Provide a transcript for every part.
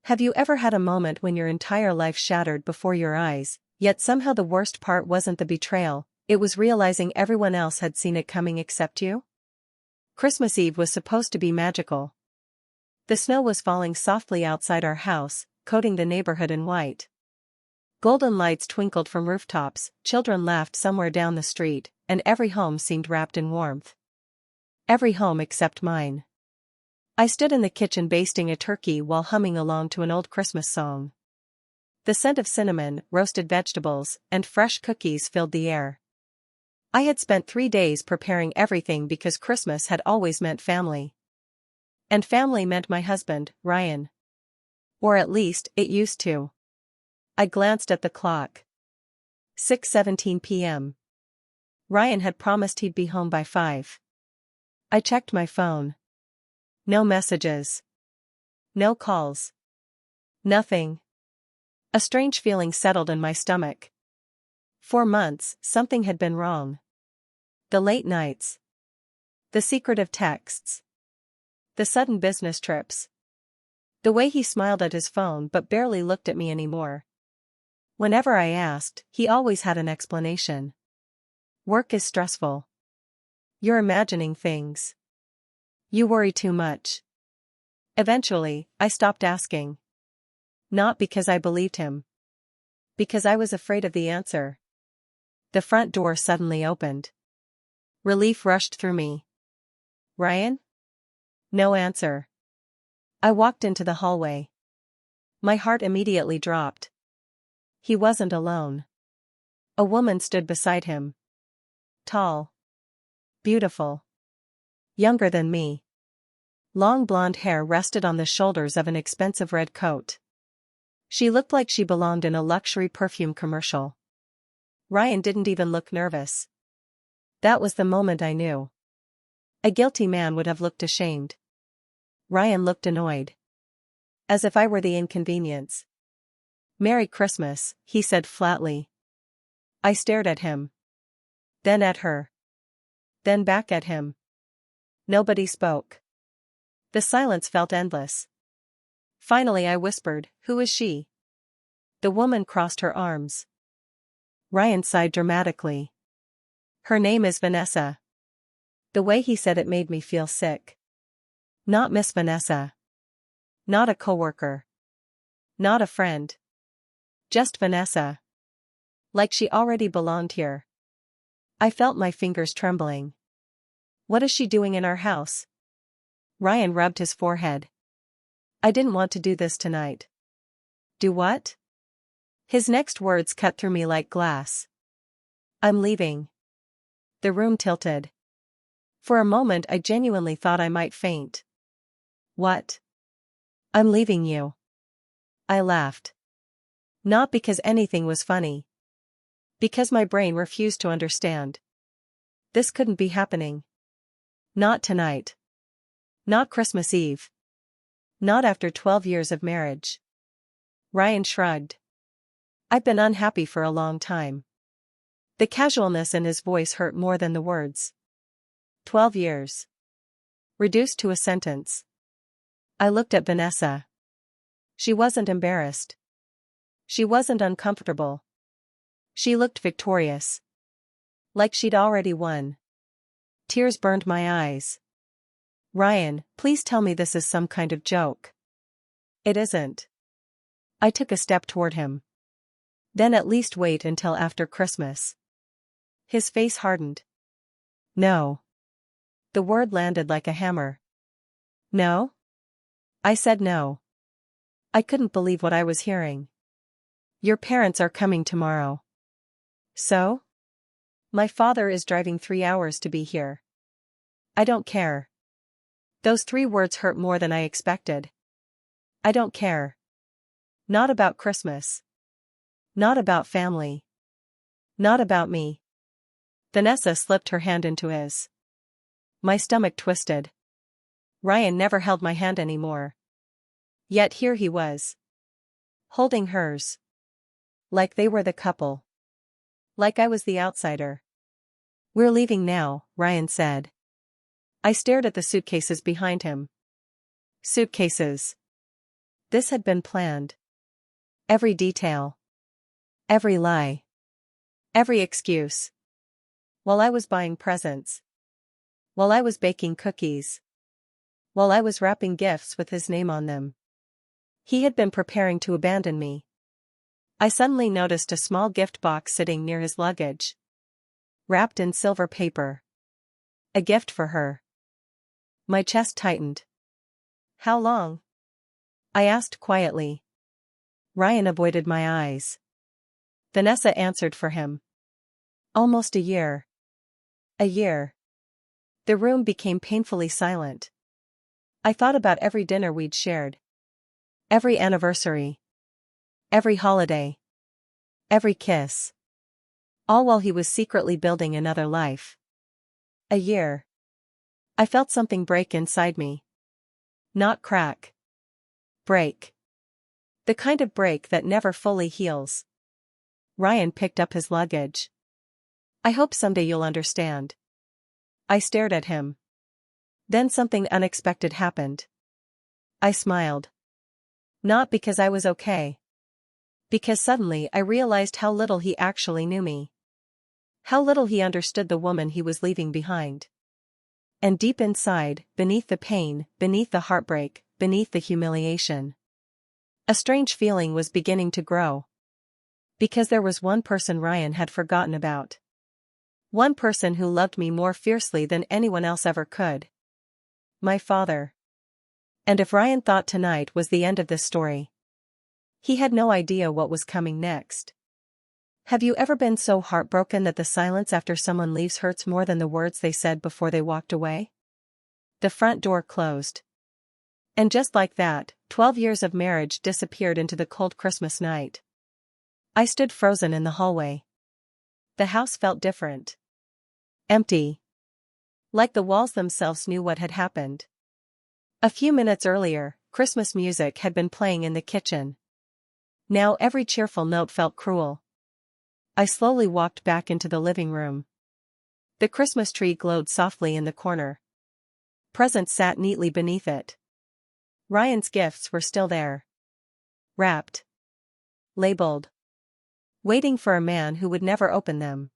Have you ever had a moment when your entire life shattered before your eyes, yet somehow the worst part wasn't the betrayal, it was realizing everyone else had seen it coming except you? Christmas Eve was supposed to be magical. The snow was falling softly outside our house, coating the neighborhood in white. Golden lights twinkled from rooftops, children laughed somewhere down the street, and every home seemed wrapped in warmth. Every home except mine. I stood in the kitchen basting a turkey while humming along to an old Christmas song. The scent of cinnamon, roasted vegetables, and fresh cookies filled the air. I had spent 3 days preparing everything because Christmas had always meant family. And family meant my husband, Ryan. Or at least, it used to. I glanced at the clock. 6:17 p.m. Ryan had promised he'd be home by 5. I checked my phone. No messages. No calls. Nothing. A strange feeling settled in my stomach. For months, something had been wrong. The late nights. The secretive texts. The sudden business trips. The way he smiled at his phone but barely looked at me anymore. Whenever I asked, he always had an explanation. Work is stressful. You're imagining things. You worry too much. Eventually, I stopped asking. Not because I believed him. Because I was afraid of the answer. The front door suddenly opened. Relief rushed through me. Ryan? No answer. I walked into the hallway. My heart immediately dropped. He wasn't alone. A woman stood beside him. Tall. Beautiful. Younger than me. Long blonde hair rested on the shoulders of an expensive red coat. She looked like she belonged in a luxury perfume commercial. Ryan didn't even look nervous. That was the moment I knew. A guilty man would have looked ashamed. Ryan looked annoyed. As if I were the inconvenience. Merry Christmas, he said flatly. I stared at him. Then at her. Then back at him. Nobody spoke. The silence felt endless. Finally I whispered, "Who is she?" The woman crossed her arms. Ryan sighed dramatically. Her name is Vanessa. The way he said it made me feel sick. Not Miss Vanessa. Not a coworker. Not a friend. Just Vanessa. Like she already belonged here. I felt my fingers trembling. What is she doing in our house? Ryan rubbed his forehead. I didn't want to do this tonight. Do what? His next words cut through me like glass. I'm leaving. The room tilted. For a moment I genuinely thought I might faint. What? I'm leaving you. I laughed. Not because anything was funny. Because my brain refused to understand. This couldn't be happening. Not tonight. Not Christmas Eve. Not after 12 years of marriage. Ryan shrugged. I've been unhappy for a long time. The casualness in his voice hurt more than the words. 12 years. Reduced to a sentence. I looked at Vanessa. She wasn't embarrassed. She wasn't uncomfortable. She looked victorious. Like she'd already won. Tears burned my eyes. Ryan, please tell me this is some kind of joke. It isn't. I took a step toward him. Then at least wait until after Christmas. His face hardened. No. The word landed like a hammer. No? I said no. I couldn't believe what I was hearing. Your parents are coming tomorrow. So? My father is driving 3 hours to be here. I don't care. Those 3 words hurt more than I expected. I don't care. Not about Christmas. Not about family. Not about me. Vanessa slipped her hand into his. My stomach twisted. Ryan never held my hand anymore. Yet here he was. Holding hers. Like they were the couple. Like I was the outsider. We're leaving now, Ryan said. I stared at the suitcases behind him. Suitcases. This had been planned. Every detail. Every lie. Every excuse. While I was buying presents. While I was baking cookies. While I was wrapping gifts with his name on them. He had been preparing to abandon me. I suddenly noticed a small gift box sitting near his luggage. Wrapped in silver paper. A gift for her. My chest tightened. How long? I asked quietly. Ryan avoided my eyes. Vanessa answered for him. Almost a year. A year. The room became painfully silent. I thought about every dinner we'd shared. Every anniversary. Every holiday. Every kiss. All while he was secretly building another life. A year. I felt something break inside me. Not crack. Break. The kind of break that never fully heals. Ryan picked up his luggage. I hope someday you'll understand. I stared at him. Then something unexpected happened. I smiled. Not because I was okay. Because suddenly I realized how little he actually knew me. How little he understood the woman he was leaving behind. And deep inside, beneath the pain, beneath the heartbreak, beneath the humiliation, a strange feeling was beginning to grow. Because there was one person Ryan had forgotten about. One person who loved me more fiercely than anyone else ever could. My father. And if Ryan thought tonight was the end of this story, he had no idea what was coming next. Have you ever been so heartbroken that the silence after someone leaves hurts more than the words they said before they walked away? The front door closed. And just like that, 12 years of marriage disappeared into the cold Christmas night. I stood frozen in the hallway. The house felt different. Empty. Like the walls themselves knew what had happened. A few minutes earlier, Christmas music had been playing in the kitchen. Now every cheerful note felt cruel. I slowly walked back into the living room. The Christmas tree glowed softly in the corner. Presents sat neatly beneath it. Ryan's gifts were still there. Wrapped. Labeled. Waiting for a man who would never open them.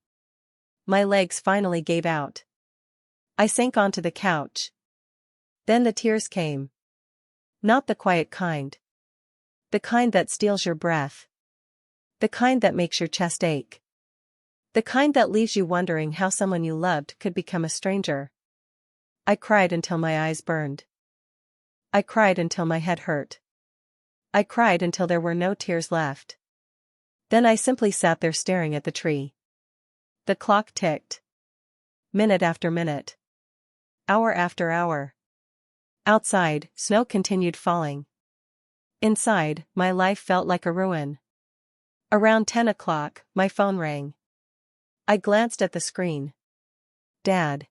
My legs finally gave out. I sank onto the couch. Then the tears came. Not the quiet kind. The kind that steals your breath. The kind that makes your chest ache. The kind that leaves you wondering how someone you loved could become a stranger. I cried until my eyes burned. I cried until my head hurt. I cried until there were no tears left. Then I simply sat there staring at the tree. The clock ticked. Minute after minute. Hour after hour. Outside, snow continued falling. Inside, my life felt like a ruin. Around 10 o'clock, my phone rang. I glanced at the screen. Dad.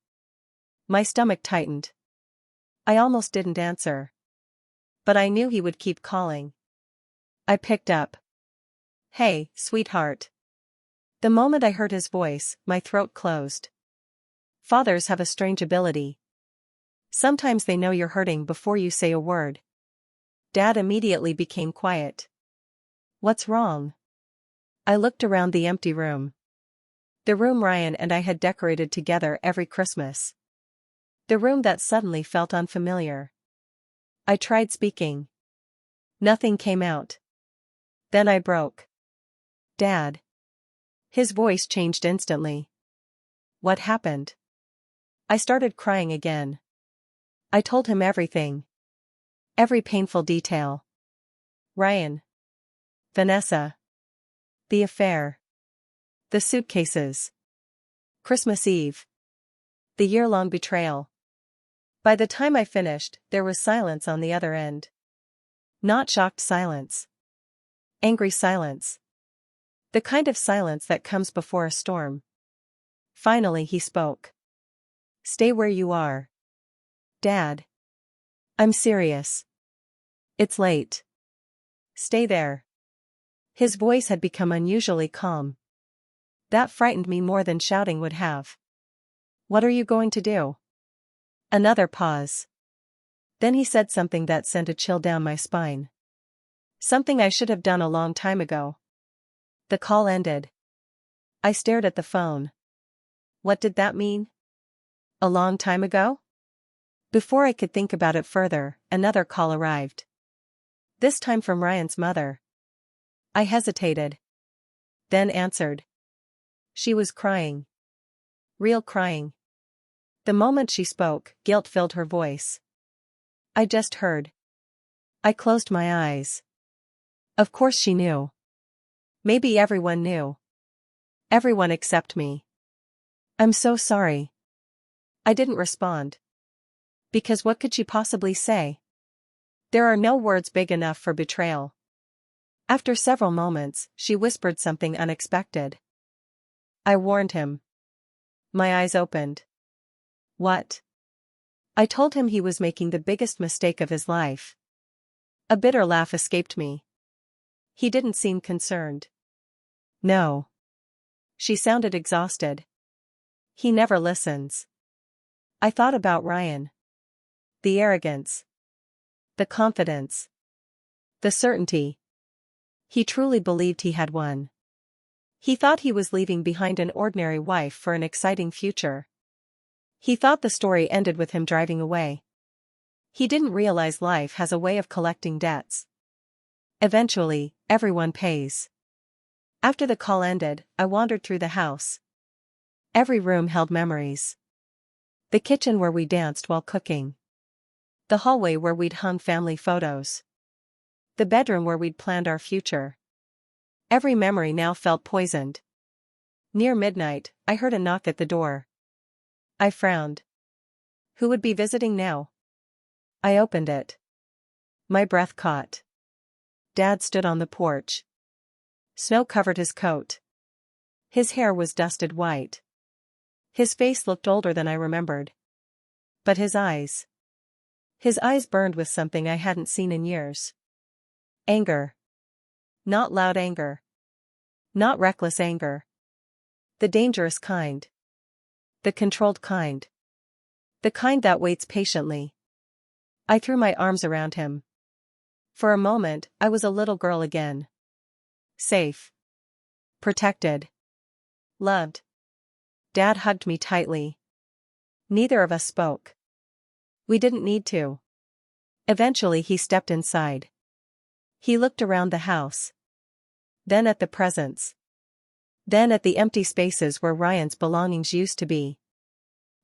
My stomach tightened. I almost didn't answer. But I knew he would keep calling. I picked up. Hey, sweetheart. The moment I heard his voice, my throat closed. Fathers have a strange ability. Sometimes they know you're hurting before you say a word. Dad immediately became quiet. What's wrong? I looked around the empty room. The room Ryan and I had decorated together every Christmas. The room that suddenly felt unfamiliar. I tried speaking. Nothing came out. Then I broke. Dad. His voice changed instantly. What happened? I started crying again. I told him everything. Every painful detail. Ryan. Vanessa. The affair. The suitcases. Christmas Eve. The year-long betrayal. By the time I finished, there was silence on the other end. Not shocked silence. Angry silence. The kind of silence that comes before a storm. Finally he spoke. Stay where you are. Dad. I'm serious. It's late. Stay there. His voice had become unusually calm. That frightened me more than shouting would have. What are you going to do? Another pause. Then he said something that sent a chill down my spine. Something I should have done a long time ago. The call ended. I stared at the phone. What did that mean? A long time ago? Before I could think about it further, another call arrived. This time from Ryan's mother. I hesitated. Then answered. She was crying. Real crying. The moment she spoke, guilt filled her voice. I just heard. I closed my eyes. Of course she knew. Maybe everyone knew. Everyone except me. I'm so sorry. I didn't respond. Because what could she possibly say? There are no words big enough for betrayal. After several moments, she whispered something unexpected. I warned him. My eyes opened. What? I told him he was making the biggest mistake of his life. A bitter laugh escaped me. He didn't seem concerned. No. She sounded exhausted. He never listens. I thought about Ryan. The arrogance. The confidence. The certainty. He truly believed he had won. He thought he was leaving behind an ordinary wife for an exciting future. He thought the story ended with him driving away. He didn't realize life has a way of collecting debts. Eventually, everyone pays. After the call ended, I wandered through the house. Every room held memories. The kitchen where we danced while cooking. The hallway where we'd hung family photos. The bedroom where we'd planned our future. Every memory now felt poisoned. Near midnight, I heard a knock at the door. I frowned. Who would be visiting now? I opened it. My breath caught. Dad stood on the porch. Snow covered his coat. His hair was dusted white. His face looked older than I remembered. But his eyes burned with something I hadn't seen in years. Anger. Not loud anger. Not reckless anger. The dangerous kind. The controlled kind. The kind that waits patiently. I threw my arms around him. For a moment, I was a little girl again. Safe. Protected. Loved. Dad hugged me tightly. Neither of us spoke. We didn't need to. Eventually he stepped inside. He looked around the house. Then at the presents. Then at the empty spaces where Ryan's belongings used to be.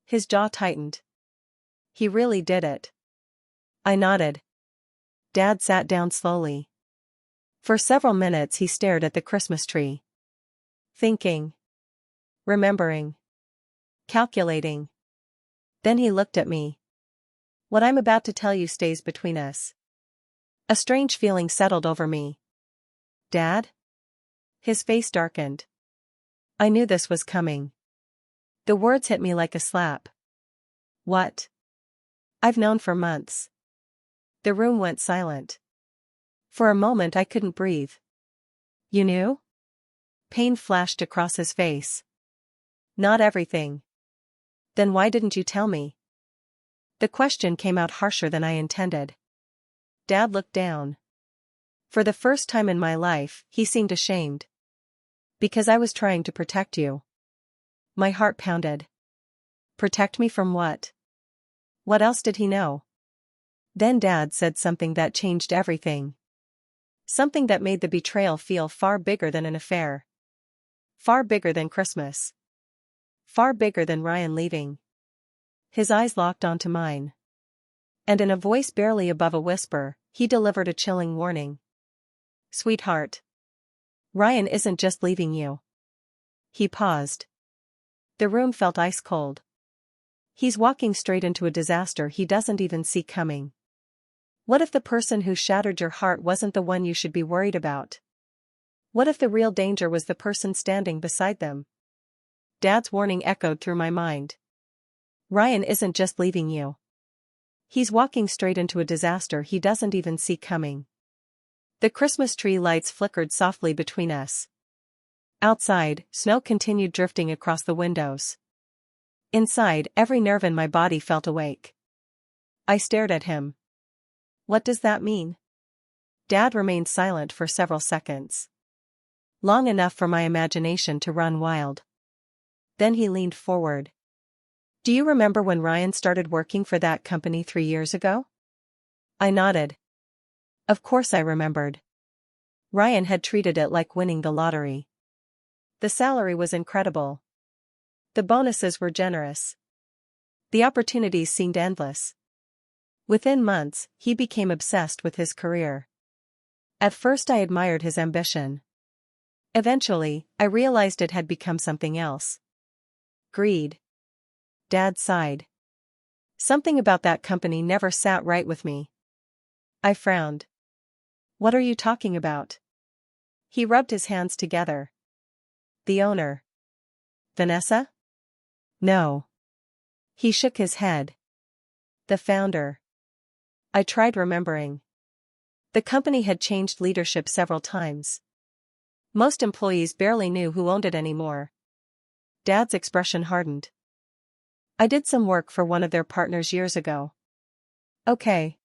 His jaw tightened. He really did it. I nodded. Dad sat down slowly. For several minutes he stared at the Christmas tree. Thinking. Remembering. Calculating. Then he looked at me. What I'm about to tell you stays between us. A strange feeling settled over me. Dad? His face darkened. I knew this was coming. The words hit me like a slap. What? I've known for months. The room went silent. For a moment I couldn't breathe. You knew? Pain flashed across his face. Not everything. Then why didn't you tell me? The question came out harsher than I intended. Dad looked down. For the first time in my life, he seemed ashamed. Because I was trying to protect you. My heart pounded. Protect me from what? What else did he know? Then Dad said something that changed everything. Something that made the betrayal feel far bigger than an affair. Far bigger than Christmas. Far bigger than Ryan leaving. His eyes locked onto mine. And in a voice barely above a whisper, he delivered a chilling warning. Sweetheart. Ryan isn't just leaving you. He paused. The room felt ice cold. He's walking straight into a disaster he doesn't even see coming. What if the person who shattered your heart wasn't the one you should be worried about? What if the real danger was the person standing beside them? Dad's warning echoed through my mind. Ryan isn't just leaving you. He's walking straight into a disaster he doesn't even see coming. The Christmas tree lights flickered softly between us. Outside, snow continued drifting across the windows. Inside, every nerve in my body felt awake. I stared at him. What does that mean? Dad remained silent for several seconds. Long enough for my imagination to run wild. Then he leaned forward. Do you remember when Ryan started working for that company 3 years ago? I nodded. Of course I remembered. Ryan had treated it like winning the lottery. The salary was incredible. The bonuses were generous. The opportunities seemed endless. Within months, he became obsessed with his career. At first I admired his ambition. Eventually, I realized it had become something else. Greed. Dad sighed. Something about that company never sat right with me. I frowned. What are you talking about? He rubbed his hands together. The owner. Vanessa? No. He shook his head. The founder. I tried remembering. The company had changed leadership several times. Most employees barely knew who owned it anymore. Dad's expression hardened. I did some work for one of their partners years ago. Okay.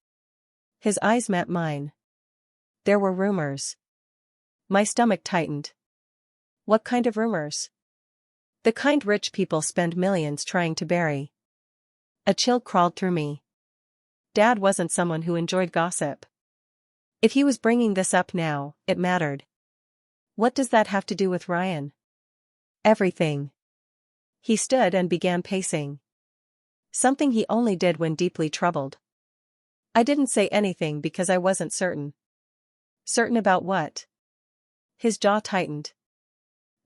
His eyes met mine. There were rumors. My stomach tightened. What kind of rumors? The kind rich people spend millions trying to bury. A chill crawled through me. Dad wasn't someone who enjoyed gossip. If he was bringing this up now, it mattered. What does that have to do with Ryan? Everything. He stood and began pacing. Something he only did when deeply troubled. I didn't say anything because I wasn't certain. Certain about what? His jaw tightened.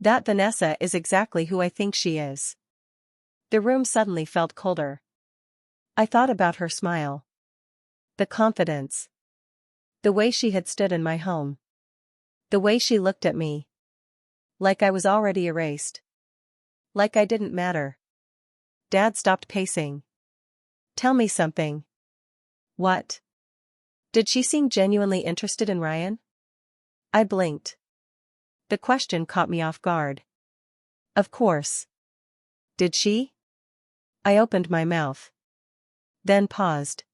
That Vanessa is exactly who I think she is. The room suddenly felt colder. I thought about her smile. The confidence. The way she had stood in my home. The way she looked at me. Like I was already erased. Like I didn't matter. Dad stopped pacing. Tell me something. What? Did she seem genuinely interested in Ryan? I blinked. The question caught me off guard. Of course. Did she? I opened my mouth. Then paused.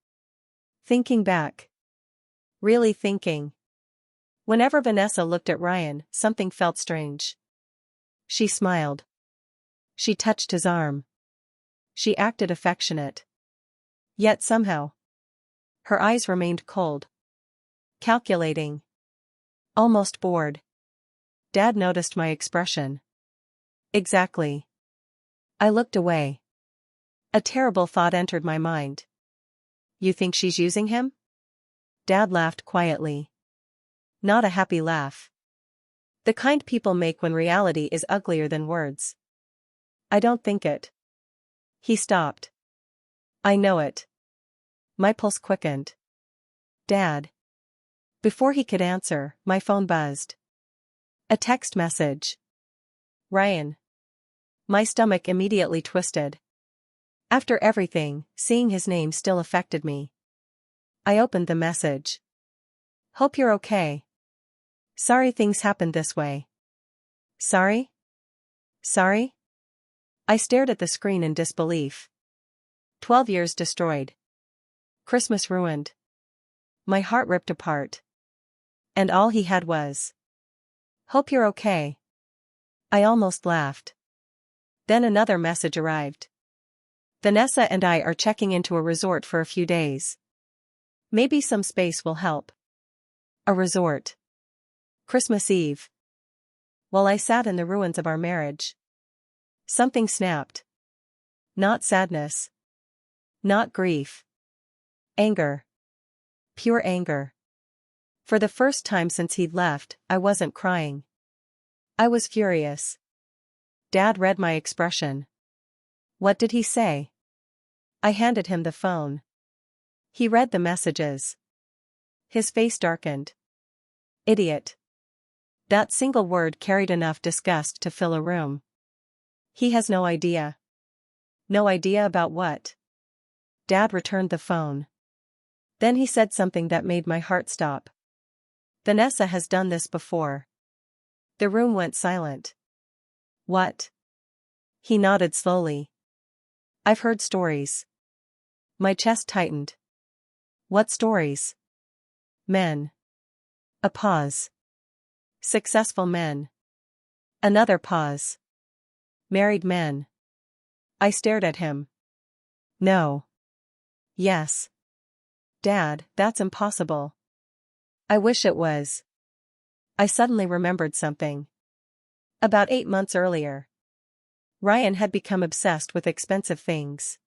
Thinking back. Really thinking. Whenever Vanessa looked at Ryan, something felt strange. She smiled. She touched his arm. She acted affectionate. Yet somehow. Her eyes remained cold. Calculating. Almost bored. Dad noticed my expression. Exactly. I looked away. A terrible thought entered my mind. You think she's using him? Dad laughed quietly. Not a happy laugh. The kind people make when reality is uglier than words. I don't think it. He stopped. I know it. My pulse quickened. Dad. Before he could answer, my phone buzzed. A text message. Ryan. My stomach immediately twisted. After everything, seeing his name still affected me. I opened the message. Hope you're okay. Sorry things happened this way. Sorry? Sorry? I stared at the screen in disbelief. 12 years destroyed. Christmas ruined. My heart ripped apart. And all he had was. Hope you're okay. I almost laughed. Then another message arrived. Vanessa and I are checking into a resort for a few days. Maybe some space will help. A resort. Christmas Eve. While I sat in the ruins of our marriage. Something snapped. Not sadness. Not grief. Anger. Pure anger. For the first time since he'd left, I wasn't crying. I was furious. Dad read my expression. What did he say? I handed him the phone. He read the messages. His face darkened. Idiot. That single word carried enough disgust to fill a room. He has no idea. No idea about what? Dad returned the phone. Then he said something that made my heart stop. Vanessa has done this before. The room went silent. What? He nodded slowly. I've heard stories. My chest tightened. What stories? Men. A pause. Successful men. Another pause. Married men. I stared at him. No. Yes. Dad, that's impossible. I wish it was. I suddenly remembered something. About 8 months earlier, Ryan had become obsessed with expensive things.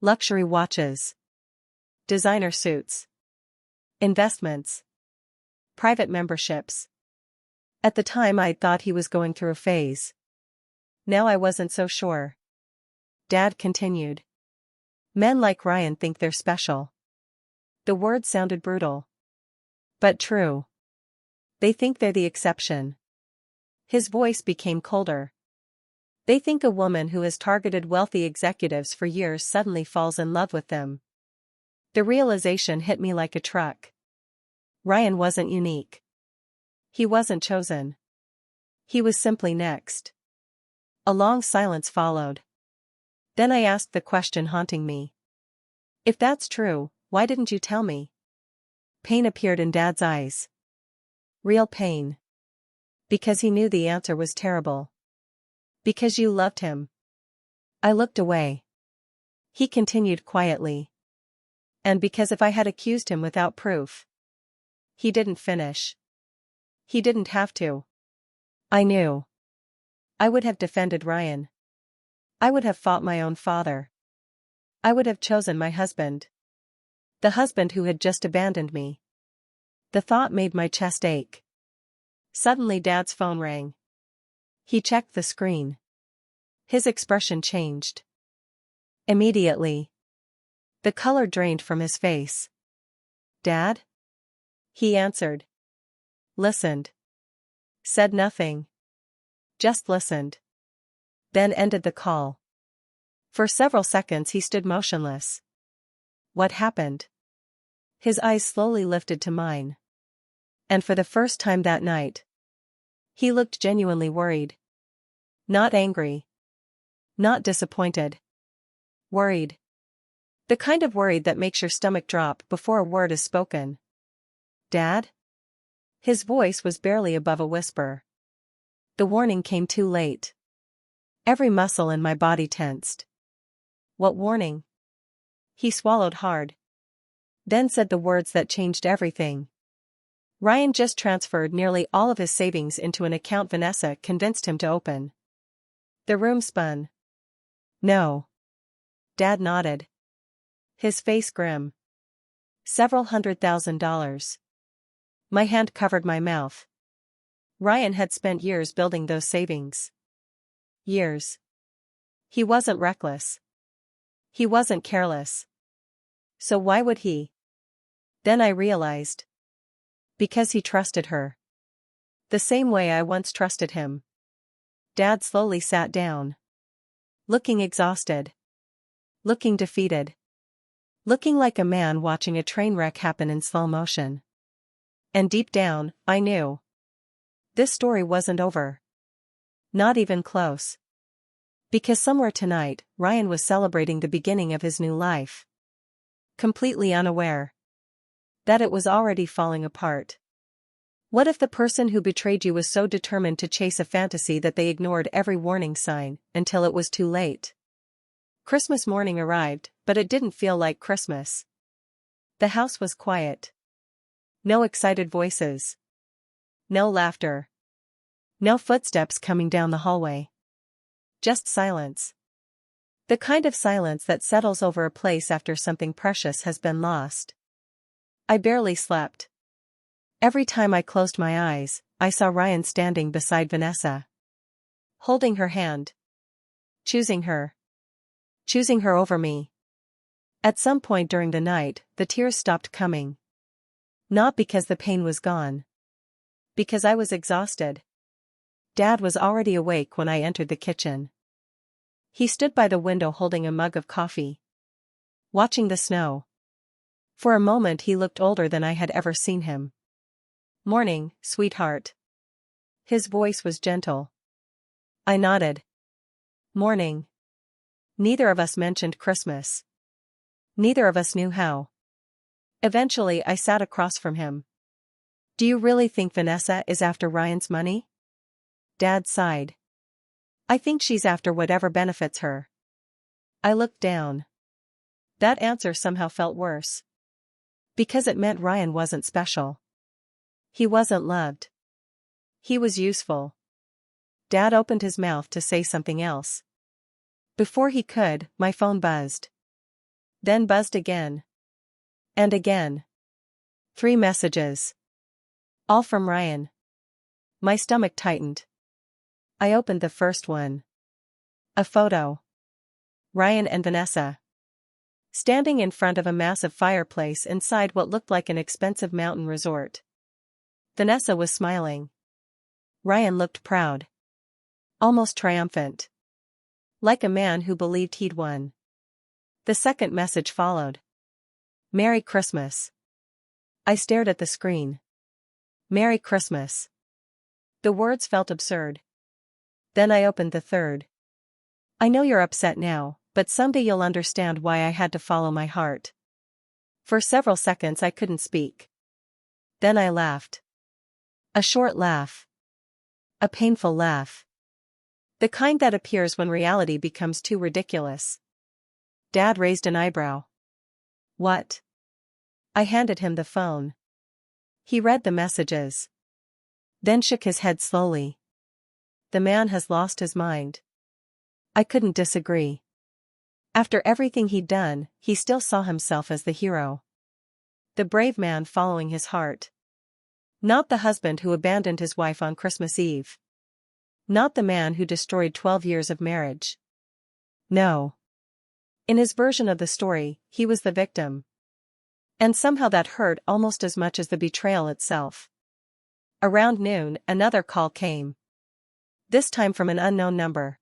Luxury watches. Designer suits. Investments. Private memberships. At the time I'd thought he was going through a phase. Now I wasn't so sure. Dad continued. Men like Ryan think they're special. The word sounded brutal. But true. They think they're the exception. His voice became colder. They think a woman who has targeted wealthy executives for years suddenly falls in love with them. The realization hit me like a truck. Ryan wasn't unique. He wasn't chosen. He was simply next. A long silence followed. Then I asked the question haunting me. If that's true, why didn't you tell me? Pain appeared in Dad's eyes. Real pain. Because he knew the answer was terrible. Because you loved him. I looked away. He continued quietly. And because if I had accused him without proof. He didn't finish. He didn't have to. I knew. I would have defended Ryan. I would have fought my own father. I would have chosen my husband. The husband who had just abandoned me. The thought made my chest ache. Suddenly Dad's phone rang. He checked the screen. His expression changed. Immediately. The color drained from his face. Dad? He answered. Listened. Said nothing. Just listened. Then ended the call. For several seconds he stood motionless. What happened? His eyes slowly lifted to mine. And for the first time that night, he looked genuinely worried. Not angry. Not disappointed. Worried. The kind of worried that makes your stomach drop before a word is spoken. Dad? His voice was barely above a whisper. The warning came too late. Every muscle in my body tensed. What warning? He swallowed hard. Then said the words that changed everything. Ryan just transferred nearly all of his savings into an account Vanessa convinced him to open. The room spun. No. Dad nodded. His face grim. Several $100,000. My hand covered my mouth. Ryan had spent years building those savings. Years. He wasn't reckless. He wasn't careless. So why would he? Then I realized. Because he trusted her. The same way I once trusted him. Dad slowly sat down. Looking exhausted. Looking defeated. Looking like a man watching a train wreck happen in slow motion. And deep down, I knew. This story wasn't over. Not even close. Because somewhere tonight, Ryan was celebrating the beginning of his new life. Completely unaware that it was already falling apart. What if the person who betrayed you was so determined to chase a fantasy that they ignored every warning sign until it was too late? Christmas morning arrived, but it didn't feel like Christmas. The house was quiet. No excited voices. No laughter. No footsteps coming down the hallway. Just silence. The kind of silence that settles over a place after something precious has been lost. I barely slept. Every time I closed my eyes, I saw Ryan standing beside Vanessa. Holding her hand. Choosing her. Choosing her over me. At some point during the night, the tears stopped coming. Not because the pain was gone. Because I was exhausted. Dad was already awake when I entered the kitchen. He stood by the window holding a mug of coffee. Watching the snow. For a moment he looked older than I had ever seen him. Morning, sweetheart. His voice was gentle. I nodded. Morning. Neither of us mentioned Christmas. Neither of us knew how. Eventually I sat across from him. Do you really think Vanessa is after Ryan's money? Dad sighed. I think she's after whatever benefits her. I looked down. That answer somehow felt worse. Because it meant Ryan wasn't special. He wasn't loved. He was useful. Dad opened his mouth to say something else. Before he could, my phone buzzed. Then buzzed again. And again. 3 messages. All from Ryan. My stomach tightened. I opened the first one. A photo. Ryan and Vanessa. Standing in front of a massive fireplace inside what looked like an expensive mountain resort. Vanessa was smiling. Ryan looked proud. Almost triumphant. Like a man who believed he'd won. The second message followed. Merry Christmas. I stared at the screen. Merry Christmas. The words felt absurd. Then I opened the third. I know you're upset now, but someday you'll understand why I had to follow my heart. For several seconds I couldn't speak. Then I laughed. A short laugh. A painful laugh. The kind that appears when reality becomes too ridiculous. Dad raised an eyebrow. What? I handed him the phone. He read the messages. Then shook his head slowly. The man has lost his mind. I couldn't disagree. After everything he'd done, he still saw himself as the hero. The brave man following his heart. Not the husband who abandoned his wife on Christmas Eve. Not the man who destroyed 12 years of marriage. No. In his version of the story, he was the victim. And somehow that hurt almost as much as the betrayal itself. Around noon, another call came. This time from an unknown number.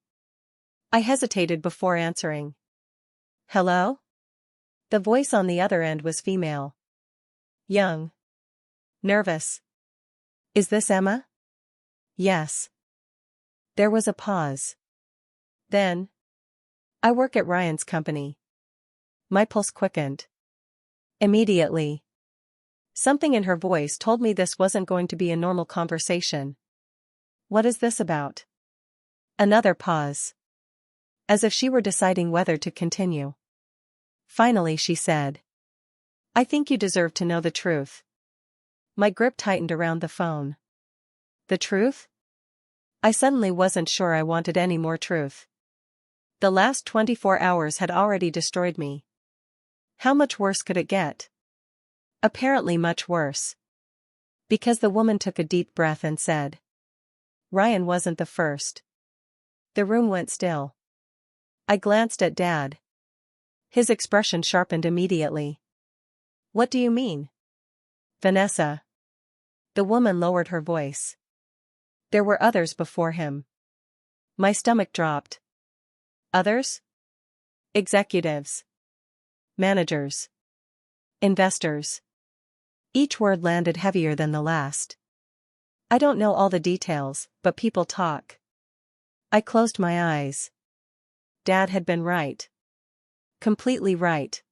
I hesitated before answering. Hello? The voice on the other end was female. Young. Nervous. Is this Emma? Yes. There was a pause. Then. I work at Ryan's company. My pulse quickened. Immediately. Something in her voice told me this wasn't going to be a normal conversation. What is this about? Another pause. As if she were deciding whether to continue. Finally she said. I think you deserve to know the truth. My grip tightened around the phone. The truth? I suddenly wasn't sure I wanted any more truth. The last 24 hours had already destroyed me. How much worse could it get? Apparently much worse. Because the woman took a deep breath and said. Ryan wasn't the first. The room went still. I glanced at Dad. His expression sharpened immediately. What do you mean? Vanessa. The woman lowered her voice. There were others before him. My stomach dropped. Others? Executives. Managers. Investors. Each word landed heavier than the last. I don't know all the details, but people talk. I closed my eyes. Dad had been right. Completely right.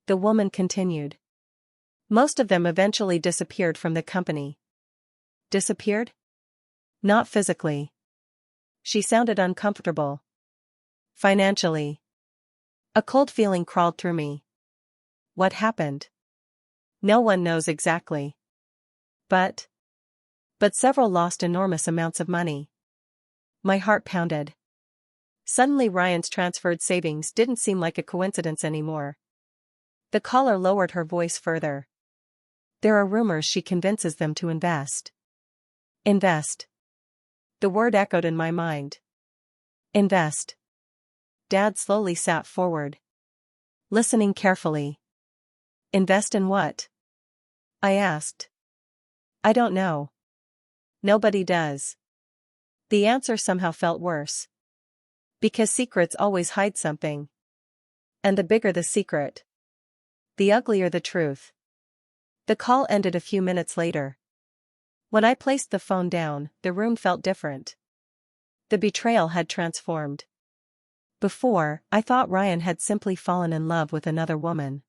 The woman continued. Most of them eventually disappeared from the company. Disappeared? Not physically. She sounded uncomfortable. Financially. A cold feeling crawled through me. What happened? No one knows exactly. But several lost enormous amounts of money. My heart pounded. Suddenly Ryan's transferred savings didn't seem like a coincidence anymore. The caller lowered her voice further. There are rumors she convinces them to invest. Invest. The word echoed in my mind. Invest. Dad slowly sat forward. Listening carefully. Invest in what? I asked. I don't know. Nobody does. The answer somehow felt worse. Because secrets always hide something. And the bigger the secret, the uglier the truth. The call ended a few minutes later. When I placed the phone down, the room felt different. The betrayal had transformed. Before, I thought Ryan had simply fallen in love with another woman.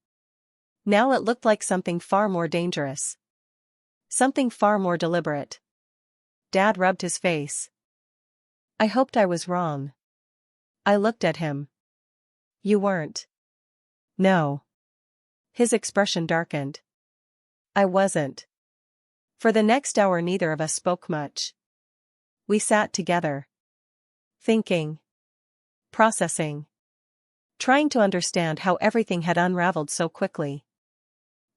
Now it looked like something far more dangerous. Something far more deliberate. Dad rubbed his face. I hoped I was wrong. I looked at him. You weren't. No. His expression darkened. I wasn't. For the next hour neither of us spoke much. We sat together. Thinking. Processing. Trying to understand how everything had unraveled so quickly.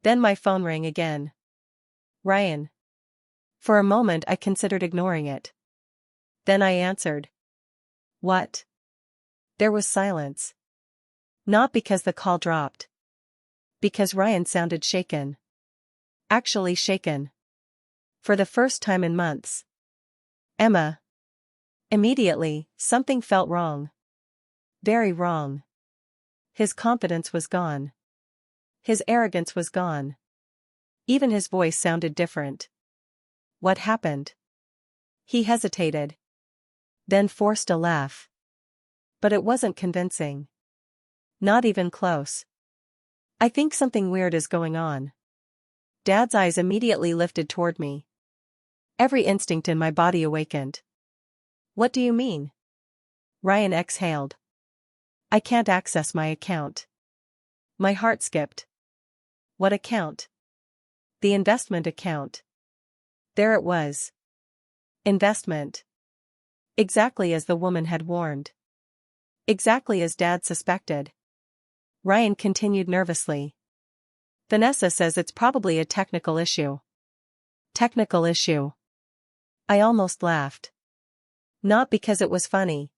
Then my phone rang again. Ryan. For a moment I considered ignoring it. Then I answered. What? There was silence. Not because the call dropped. Because Ryan sounded shaken. Actually shaken. For the first time in months. Emma. Immediately, something felt wrong. Very wrong. His confidence was gone. His arrogance was gone. Even his voice sounded different. What happened? He hesitated. Then forced a laugh. But it wasn't convincing. Not even close. I think something weird is going on. Dad's eyes immediately lifted toward me. Every instinct in my body awakened. What do you mean? Ryan exhaled. I can't access my account. My heart skipped. What account? The investment account. There it was. Investment. Exactly as the woman had warned. Exactly as Dad suspected. Ryan continued nervously. Vanessa says it's probably a technical issue. Technical issue. I almost laughed. Not because it was funny.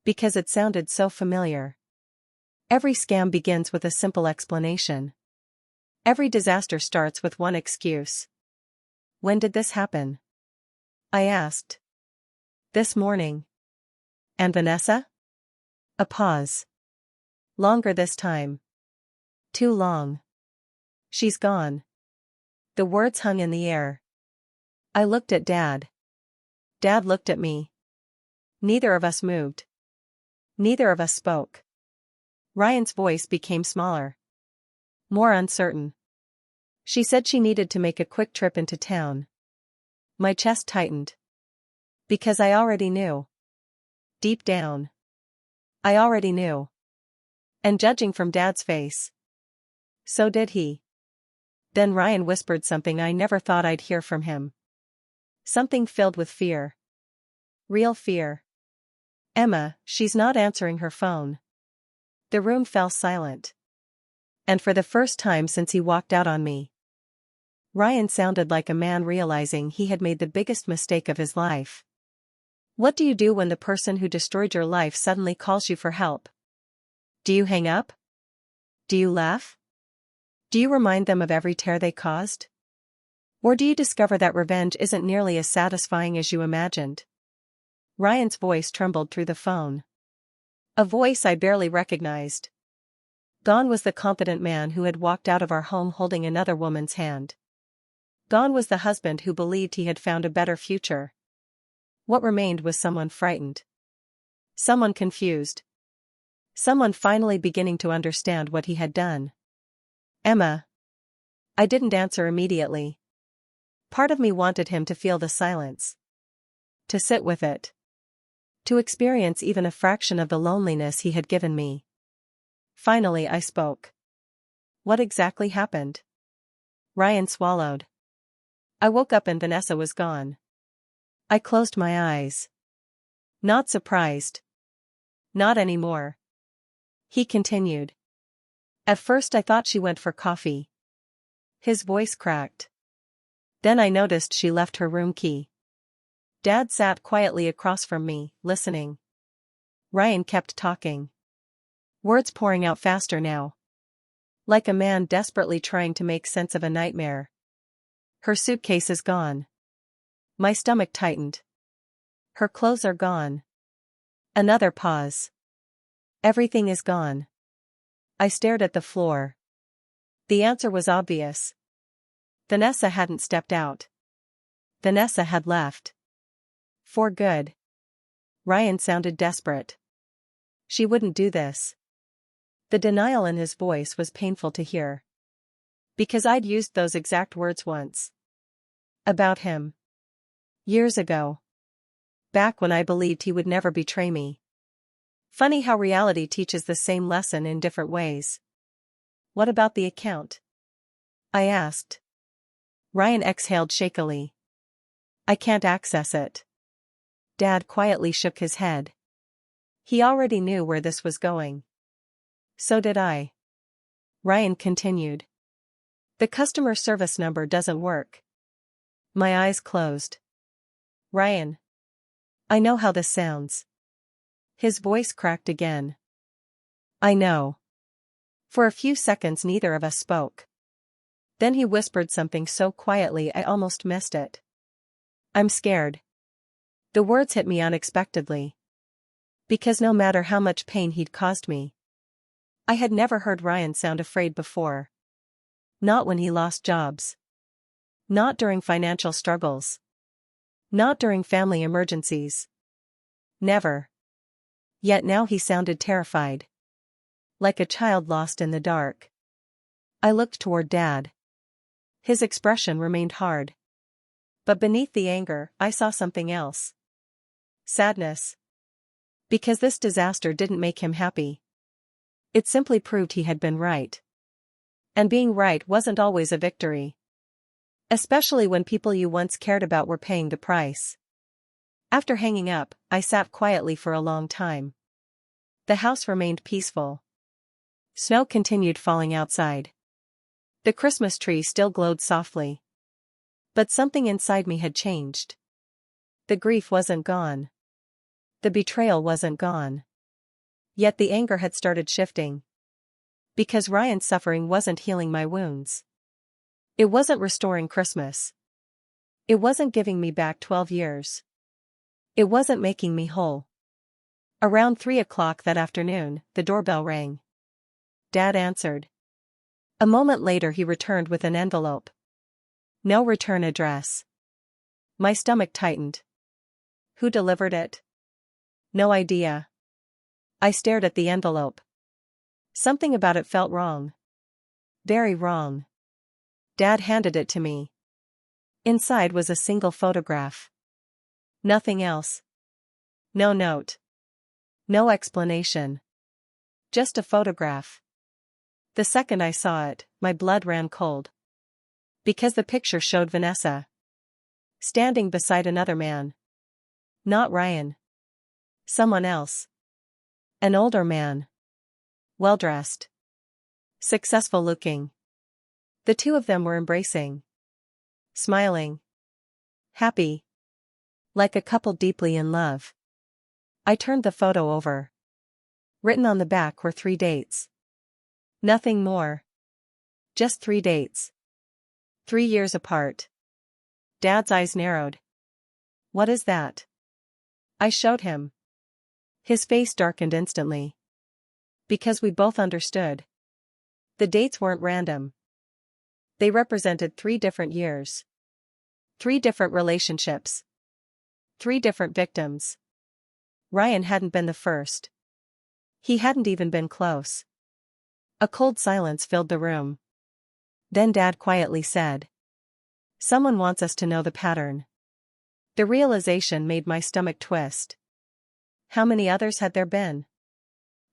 Because it sounded so familiar. Every scam begins with a simple explanation. Every disaster starts with one excuse. When did this happen? I asked. This morning. And Vanessa? A pause. Longer this time. Too long. She's gone. The words hung in the air. I looked at Dad. Dad looked at me. Neither of us moved. Neither of us spoke. Ryan's voice became smaller. More uncertain. She said she needed to make a quick trip into town. My chest tightened. Because I already knew. Deep down. I already knew. And judging from Dad's face. So did he. Then Ryan whispered something I never thought I'd hear from him. Something filled with fear. Real fear. Emma, she's not answering her phone. The room fell silent. And for the first time since he walked out on me. Ryan sounded like a man realizing he had made the biggest mistake of his life. What do you do when the person who destroyed your life suddenly calls you for help? Do you hang up? Do you laugh? Do you remind them of every tear they caused? Or do you discover that revenge isn't nearly as satisfying as you imagined? Ryan's voice trembled through the phone. A voice I barely recognized. Gone was the confident man who had walked out of our home holding another woman's hand. Gone was the husband who believed he had found a better future. What remained was someone frightened. Someone confused. Someone finally beginning to understand what he had done. Emma. I didn't answer immediately. Part of me wanted him to feel the silence. To sit with it. To experience even a fraction of the loneliness he had given me. Finally I spoke. What exactly happened? Ryan swallowed. I woke up and Vanessa was gone. I closed my eyes. Not surprised. Not anymore. He continued. At first I thought she went for coffee. His voice cracked. Then I noticed she left her room key. Dad sat quietly across from me, listening. Ryan kept talking. Words pouring out faster now. Like a man desperately trying to make sense of a nightmare. Her suitcase is gone. My stomach tightened. Her clothes are gone. Another pause. Everything is gone. I stared at the floor. The answer was obvious. Vanessa hadn't stepped out. Vanessa had left. For good. Ryan sounded desperate. She wouldn't do this. The denial in his voice was painful to hear. Because I'd used those exact words once. About him. Years ago. Back when I believed he would never betray me. Funny how reality teaches the same lesson in different ways. What about the account? I asked. Ryan exhaled shakily. I can't access it. Dad quietly shook his head. He already knew where this was going. So did I. Ryan continued. The customer service number doesn't work. My eyes closed. Ryan. I know how this sounds. His voice cracked again. I know. For a few seconds neither of us spoke. Then he whispered something so quietly I almost missed it. I'm scared. The words hit me unexpectedly. Because no matter how much pain he'd caused me, I had never heard Ryan sound afraid before. Not when he lost jobs. Not during financial struggles. Not during family emergencies. Never. Yet now he sounded terrified. Like a child lost in the dark. I looked toward Dad. His expression remained hard. But beneath the anger, I saw something else. Sadness. Because this disaster didn't make him happy. It simply proved he had been right. And being right wasn't always a victory. Especially when people you once cared about were paying the price. After hanging up, I sat quietly for a long time. The house remained peaceful. Snow continued falling outside. The Christmas tree still glowed softly. But something inside me had changed. The grief wasn't gone. The betrayal wasn't gone. Yet the anger had started shifting. Because Ryan's suffering wasn't healing my wounds. It wasn't restoring Christmas. It wasn't giving me back 12 years. It wasn't making me whole. Around 3 o'clock that afternoon, the doorbell rang. Dad answered. A moment later he returned with an envelope. No return address. My stomach tightened. Who delivered it? No idea. I stared at the envelope. Something about it felt wrong. Very wrong. Dad handed it to me. Inside was a single photograph. Nothing else. No note. No explanation. Just a photograph. The second I saw it, my blood ran cold. Because the picture showed Vanessa. Standing beside another man. Not Ryan. Someone else. An older man. Well-dressed. Successful-looking. The two of them were embracing. Smiling. Happy. Like a couple deeply in love. I turned the photo over. Written on the back were 3 dates. Nothing more. Just 3 dates. 3 years apart. Dad's eyes narrowed. What is that? I showed him. His face darkened instantly. Because we both understood. The dates weren't random. They represented 3 different years. 3 different relationships. 3 different victims. Ryan hadn't been the first. He hadn't even been close. A cold silence filled the room. Then Dad quietly said. Someone wants us to know the pattern. The realization made my stomach twist. How many others had there been?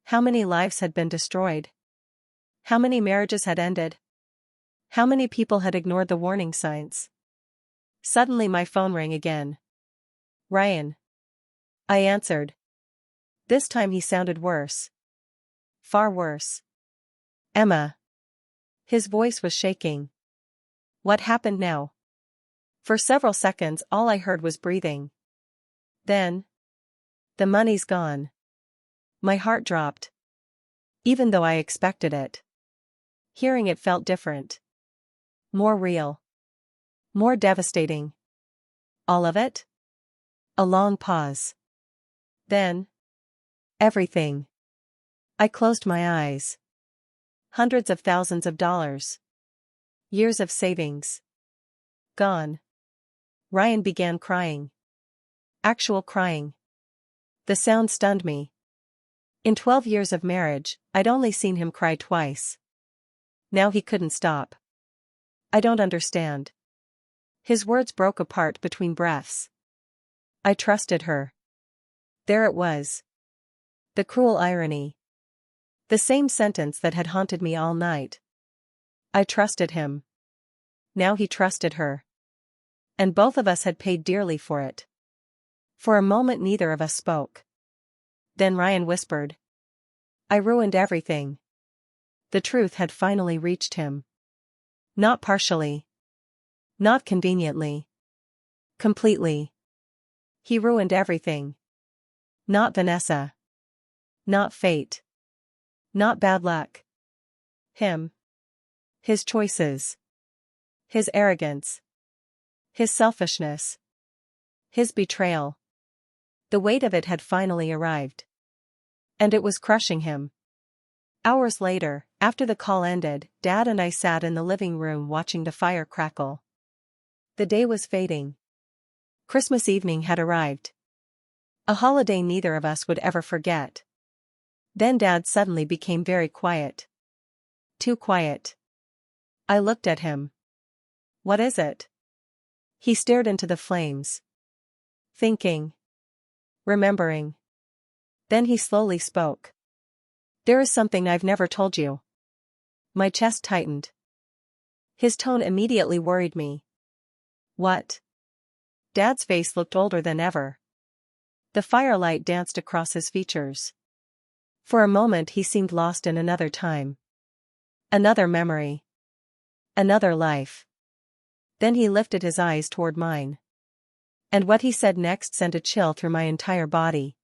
How many lives had been destroyed? How many marriages had ended? How many people had ignored the warning signs? Suddenly my phone rang again. Ryan. I answered. This time he sounded worse. Far worse. Emma. His voice was shaking. What happened now? For several seconds all I heard was breathing. Then. The money's gone. My heart dropped. Even though I expected it. Hearing it felt different. More real. More devastating. All of it? A long pause. Then. Everything. I closed my eyes. Hundreds of thousands of dollars. Years of savings. Gone. Ryan began crying. Actual crying. The sound stunned me. In 12 years of marriage, I'd only seen him cry twice. Now he couldn't stop. I don't understand. His words broke apart between breaths. I trusted her. There it was. The cruel irony. The same sentence that had haunted me all night. I trusted him. Now he trusted her. And both of us had paid dearly for it. For a moment neither of us spoke. Then Ryan whispered. I ruined everything. The truth had finally reached him. Not partially. Not conveniently. Completely. He ruined everything. Not Vanessa. Not fate. Not bad luck. Him. His choices. His arrogance. His selfishness. His betrayal. The weight of it had finally arrived. And it was crushing him. Hours later, after the call ended, Dad and I sat in the living room watching the fire crackle. The day was fading. Christmas evening had arrived. A holiday neither of us would ever forget. Then Dad suddenly became very quiet. Too quiet. I looked at him. What is it? He stared into the flames. Thinking. Remembering. Then he slowly spoke. There is something I've never told you. My chest tightened. His tone immediately worried me. What? Dad's face looked older than ever. The firelight danced across his features. For a moment he seemed lost in another time. Another memory. Another life. Then he lifted his eyes toward mine. And what he said next sent a chill through my entire body.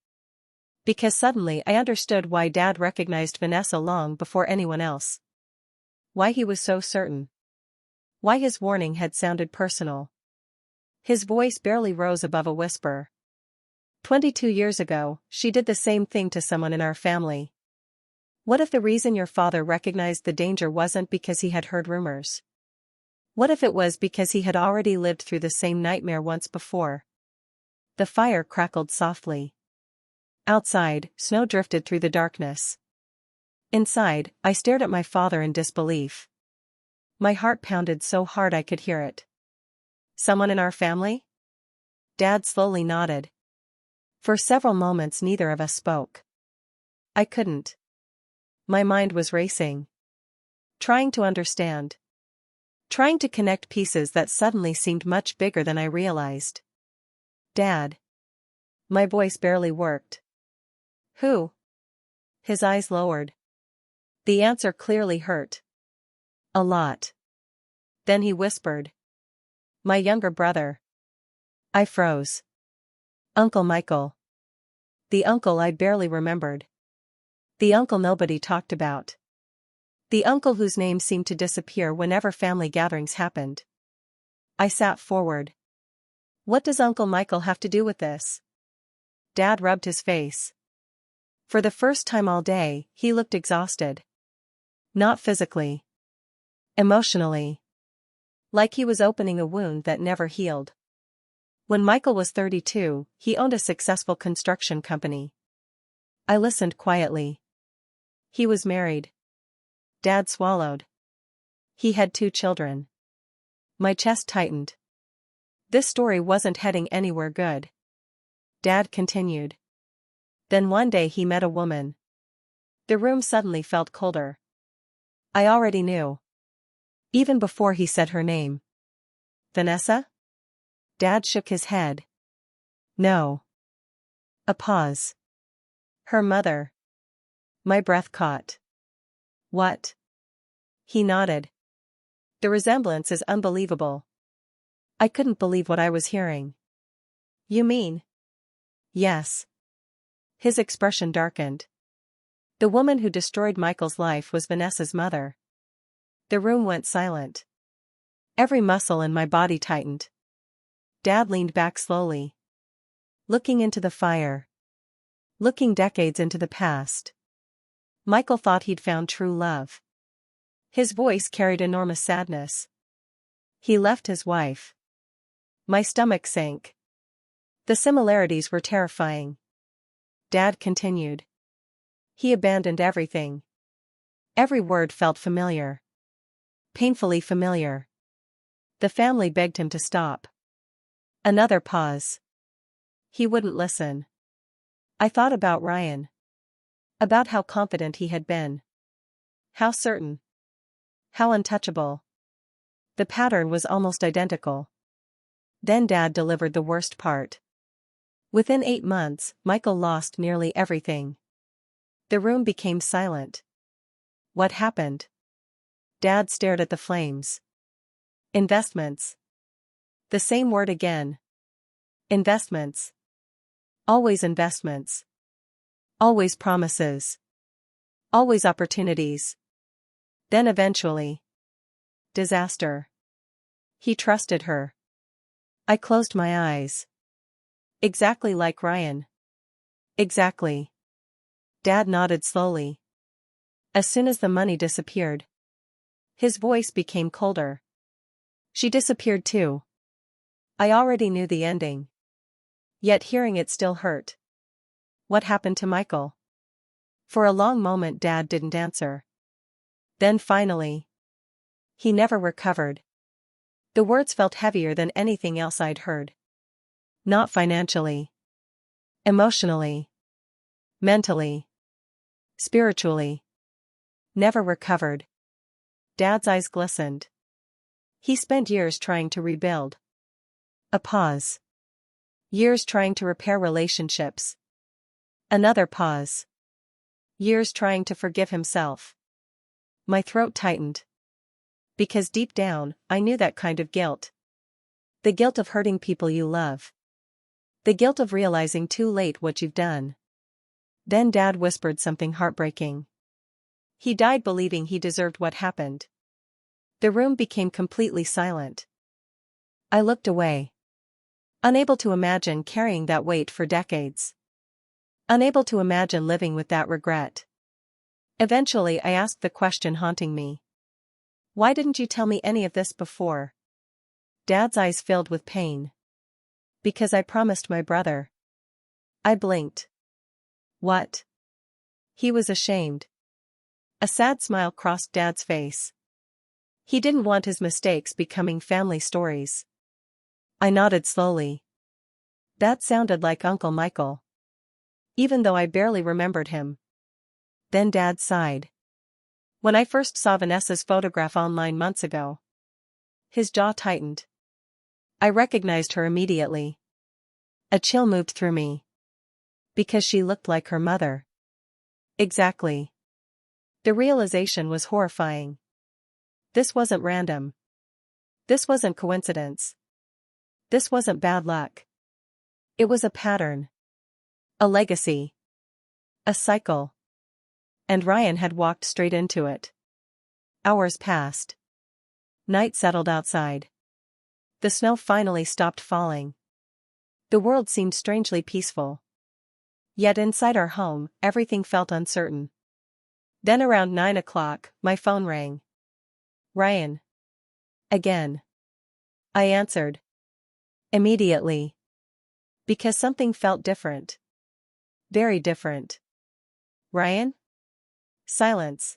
Because suddenly I understood why Dad recognized Vanessa long before anyone else. Why he was so certain. Why his warning had sounded personal. His voice barely rose above a whisper. 22 years ago, she did the same thing to someone in our family. What if the reason your father recognized the danger wasn't because he had heard rumors? What if it was because he had already lived through the same nightmare once before? The fire crackled softly. Outside, snow drifted through the darkness. Inside, I stared at my father in disbelief. My heart pounded so hard I could hear it. Someone in our family? Dad slowly nodded. For several moments neither of us spoke. I couldn't. My mind was racing. Trying to understand. Trying to connect pieces that suddenly seemed much bigger than I realized. Dad. My voice barely worked. Who? His eyes lowered. The answer clearly hurt. A lot. Then he whispered. My younger brother. I froze. Uncle Michael. The uncle I barely remembered. The uncle nobody talked about. The uncle whose name seemed to disappear whenever family gatherings happened. I sat forward. What does Uncle Michael have to do with this? Dad rubbed his face. For the first time all day, he looked exhausted. Not physically. Emotionally. Like he was opening a wound that never healed. When Michael was 32, he owned a successful construction company. I listened quietly. He was married. Dad swallowed. He had 2 children. My chest tightened. This story wasn't heading anywhere good. Dad continued. Then one day he met a woman. The room suddenly felt colder. I already knew. Even before he said her name. Vanessa? Dad shook his head. No. A pause. Her mother. My breath caught. What? He nodded. The resemblance is unbelievable. I couldn't believe what I was hearing. You mean? Yes. His expression darkened. The woman who destroyed Michael's life was Vanessa's mother. The room went silent. Every muscle in my body tightened. Dad leaned back slowly. Looking into the fire. Looking decades into the past. Michael thought he'd found true love. His voice carried enormous sadness. He left his wife. My stomach sank. The similarities were terrifying. Dad continued. He abandoned everything. Every word felt familiar. Painfully familiar. The family begged him to stop. Another pause. He wouldn't listen. I thought about Ryan. About how confident he had been. How certain. How untouchable. The pattern was almost identical. Then Dad delivered the worst part. Within 8 months, Michael lost nearly everything. The room became silent. What happened? Dad stared at the flames. Investments. The same word again. Investments. Always investments. Always promises. Always opportunities. Then eventually. Disaster. He trusted her. I closed my eyes. Exactly like Ryan. Exactly. Dad nodded slowly. As soon as the money disappeared, his voice became colder. She disappeared too. I already knew the ending. Yet hearing it still hurt. What happened to Michael? For a long moment Dad didn't answer. Then finally. He never recovered. The words felt heavier than anything else I'd heard. Not financially. Emotionally. Mentally. Spiritually. Never recovered. Dad's eyes glistened. He spent years trying to rebuild. A pause. Years trying to repair relationships. Another pause. Years trying to forgive himself. My throat tightened. Because deep down, I knew that kind of guilt. The guilt of hurting people you love. The guilt of realizing too late what you've done. Then Dad whispered something heartbreaking. He died believing he deserved what happened. The room became completely silent. I looked away. Unable to imagine carrying that weight for decades. Unable to imagine living with that regret. Eventually I asked the question haunting me. Why didn't you tell me any of this before? Dad's eyes filled with pain. Because I promised my brother. I blinked. What? He was ashamed. A sad smile crossed Dad's face. He didn't want his mistakes becoming family stories. I nodded slowly. That sounded like Uncle Michael. Even though I barely remembered him. Then Dad sighed. When I first saw Vanessa's photograph online months ago. His jaw tightened. I recognized her immediately. A chill moved through me. Because she looked like her mother. Exactly. The realization was horrifying. This wasn't random. This wasn't coincidence. This wasn't bad luck. It was a pattern. A legacy. A cycle. And Ryan had walked straight into it. Hours passed. Night settled outside. The snow finally stopped falling. The world seemed strangely peaceful. Yet inside our home, everything felt uncertain. Then around 9 o'clock, my phone rang. Ryan. Again. I answered. Immediately. Because something felt different. Very different. Ryan? Silence.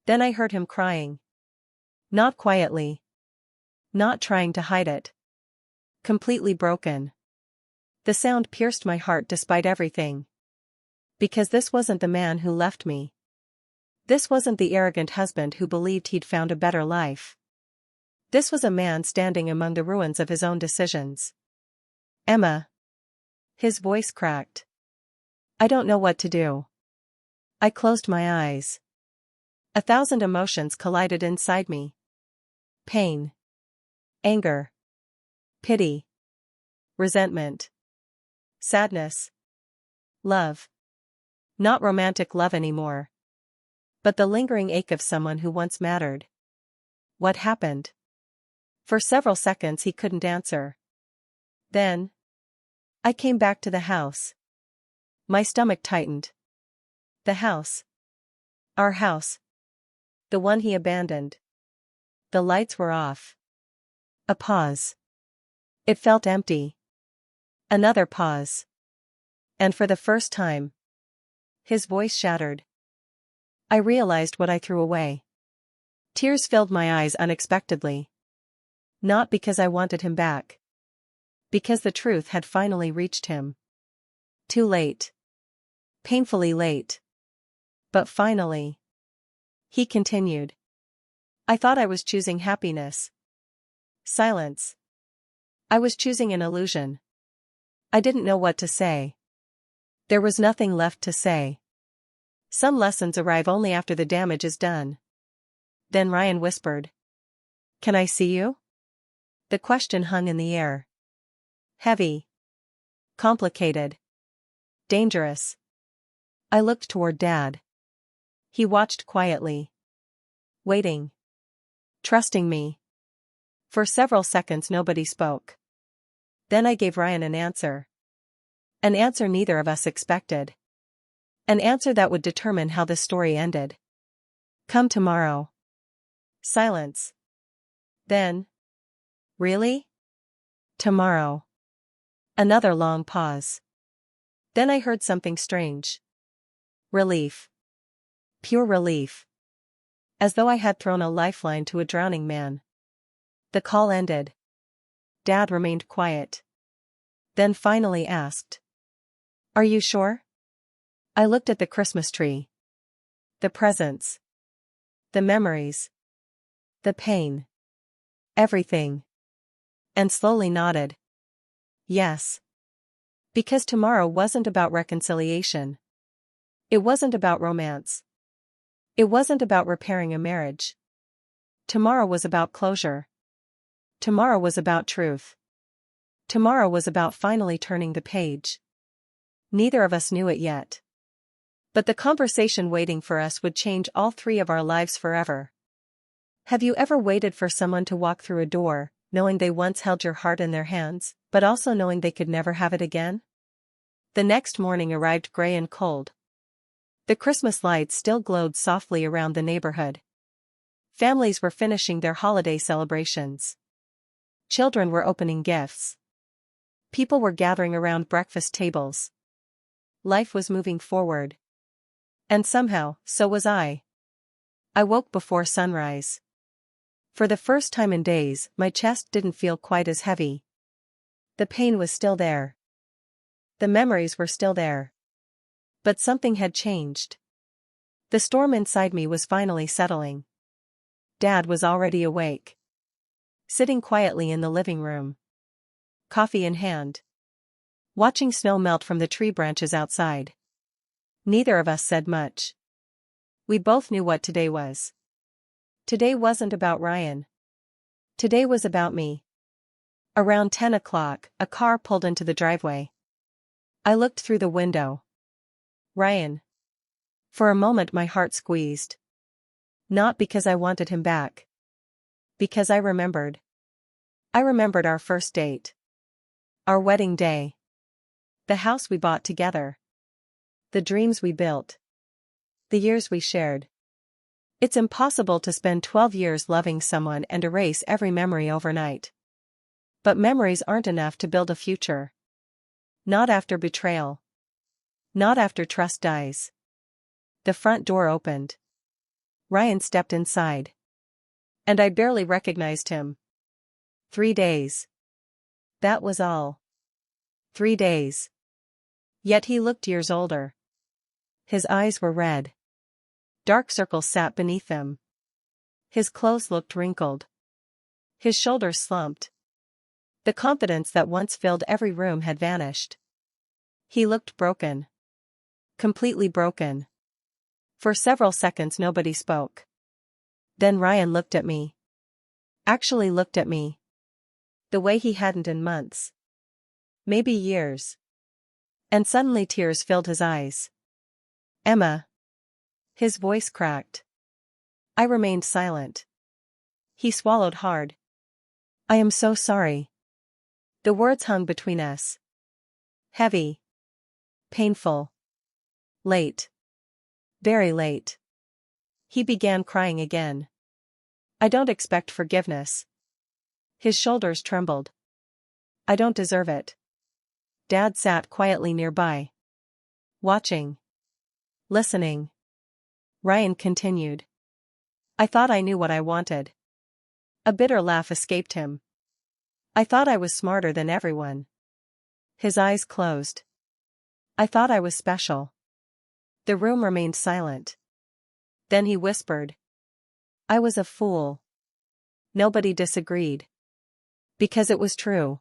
Then I heard him crying. Not quietly. Not trying to hide it. Completely broken. The sound pierced my heart despite everything. Because this wasn't the man who left me. This wasn't the arrogant husband who believed he'd found a better life. This was a man standing among the ruins of his own decisions. Emma. His voice cracked. I don't know what to do. I closed my eyes. 1,000 emotions collided inside me. Pain. Anger. Pity. Resentment. Sadness. Love. Not romantic love anymore. But the lingering ache of someone who once mattered. What happened? For several seconds he couldn't answer. Then. I came back to the house. My stomach tightened. The house. Our house. The one he abandoned. The lights were off. A pause. It felt empty. Another pause. And for the first time. His voice shattered. I realized what I threw away. Tears filled my eyes unexpectedly. Not because I wanted him back. Because the truth had finally reached him. Too late. Painfully late. But finally. He continued. I thought I was choosing happiness. Silence. I was choosing an illusion. I didn't know what to say. There was nothing left to say. Some lessons arrive only after the damage is done. Then Ryan whispered. Can I see you? The question hung in the air. Heavy. Complicated. Dangerous. I looked toward Dad. He watched quietly. Waiting. Trusting me. For several seconds nobody spoke. Then I gave Ryan an answer. An answer neither of us expected. An answer that would determine how the story ended. Come tomorrow. Silence. Then. Really? Tomorrow. Another long pause. Then I heard something strange. Relief. Pure relief. As though I had thrown a lifeline to a drowning man. The call ended. Dad remained quiet. Then finally asked. Are you sure? I looked at the Christmas tree. The presents. The memories. The pain. Everything. And slowly nodded. Yes. Because tomorrow wasn't about reconciliation. It wasn't about romance. It wasn't about repairing a marriage. Tomorrow was about closure. Tomorrow was about truth. Tomorrow was about finally turning the page. Neither of us knew it yet. But the conversation waiting for us would change all three of our lives forever. Have you ever waited for someone to walk through a door, knowing they once held your heart in their hands, but also knowing they could never have it again? The next morning arrived gray and cold. The Christmas lights still glowed softly around the neighborhood. Families were finishing their holiday celebrations. Children were opening gifts. People were gathering around breakfast tables. Life was moving forward. And somehow, so was I. I woke before sunrise. For the first time in days, my chest didn't feel quite as heavy. The pain was still there. The memories were still there. But something had changed. The storm inside me was finally settling. Dad was already awake. Sitting quietly in the living room. Coffee in hand. Watching snow melt from the tree branches outside. Neither of us said much. We both knew what today was. Today wasn't about Ryan. Today was about me. Around 10 o'clock, a car pulled into the driveway. I looked through the window. Ryan. For a moment my heart squeezed. Not because I wanted him back. Because I remembered. I remembered our first date. Our wedding day. The house we bought together. The dreams we built. The years we shared. It's impossible to spend 12 years loving someone and erase every memory overnight. But memories aren't enough to build a future. Not after betrayal. Not after trust dies. The front door opened. Ryan stepped inside. And I barely recognized him. 3 days. That was all. 3 days. Yet he looked years older. His eyes were red. Dark circles sat beneath them. His clothes looked wrinkled. His shoulders slumped. The confidence that once filled every room had vanished. He looked broken. Completely broken. For several seconds nobody spoke. Then Ryan looked at me. Actually looked at me. The way he hadn't in months. Maybe years. And suddenly tears filled his eyes. Emma. His voice cracked. I remained silent. He swallowed hard. I am so sorry. The words hung between us. Heavy. Painful. Late. Very late. He began crying again. I don't expect forgiveness. His shoulders trembled. I don't deserve it. Dad sat quietly nearby. Watching. Listening. Ryan continued. I thought I knew what I wanted. A bitter laugh escaped him. I thought I was smarter than everyone. His eyes closed. I thought I was special. The room remained silent. Then he whispered. I was a fool. Nobody disagreed. Because it was true.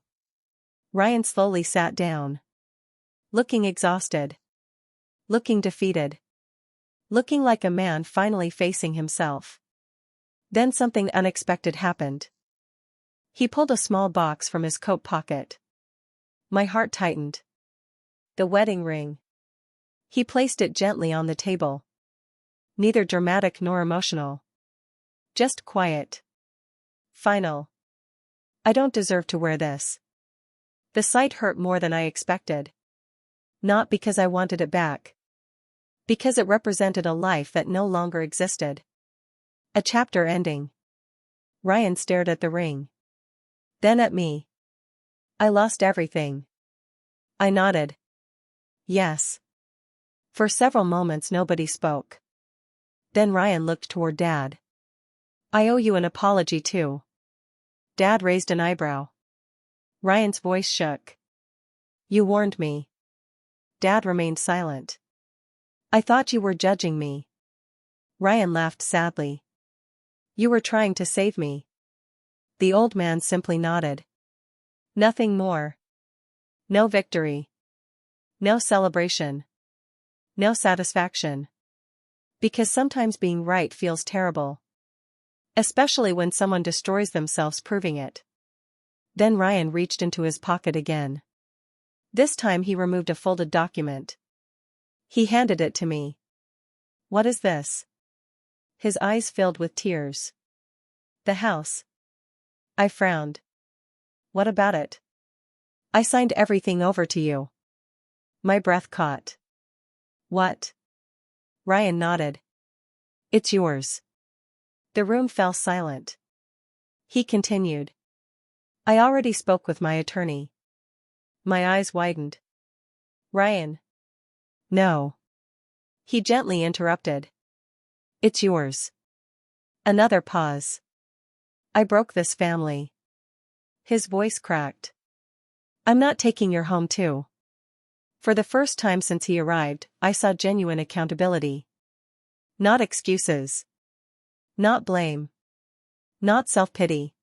Ryan slowly sat down. Looking exhausted. Looking defeated. Looking like a man finally facing himself. Then something unexpected happened. He pulled a small box from his coat pocket. My heart tightened. The wedding ring. He placed it gently on the table. Neither dramatic nor emotional. Just quiet. Final. I don't deserve to wear this. The sight hurt more than I expected. Not because I wanted it back. Because it represented a life that no longer existed. A chapter ending. Ryan stared at the ring. Then at me. I lost everything. I nodded. Yes. For several moments nobody spoke. Then Ryan looked toward Dad. I owe you an apology too. Dad raised an eyebrow. Ryan's voice shook. You warned me. Dad remained silent. I thought you were judging me. Ryan laughed sadly. You were trying to save me. The old man simply nodded. Nothing more. No victory. No celebration. No satisfaction. Because sometimes being right feels terrible. Especially when someone destroys themselves proving it. Then Ryan reached into his pocket again. This time he removed a folded document. He handed it to me. What is this? His eyes filled with tears. The house. I frowned. What about it? I signed everything over to you. My breath caught. What? Ryan nodded. It's yours. The room fell silent. He continued. I already spoke with my attorney. My eyes widened. Ryan. No. He gently interrupted. It's yours. Another pause. I broke this family. His voice cracked. I'm not taking your home too. For the first time since he arrived, I saw genuine accountability. Not excuses. Not blame. Not self-pity.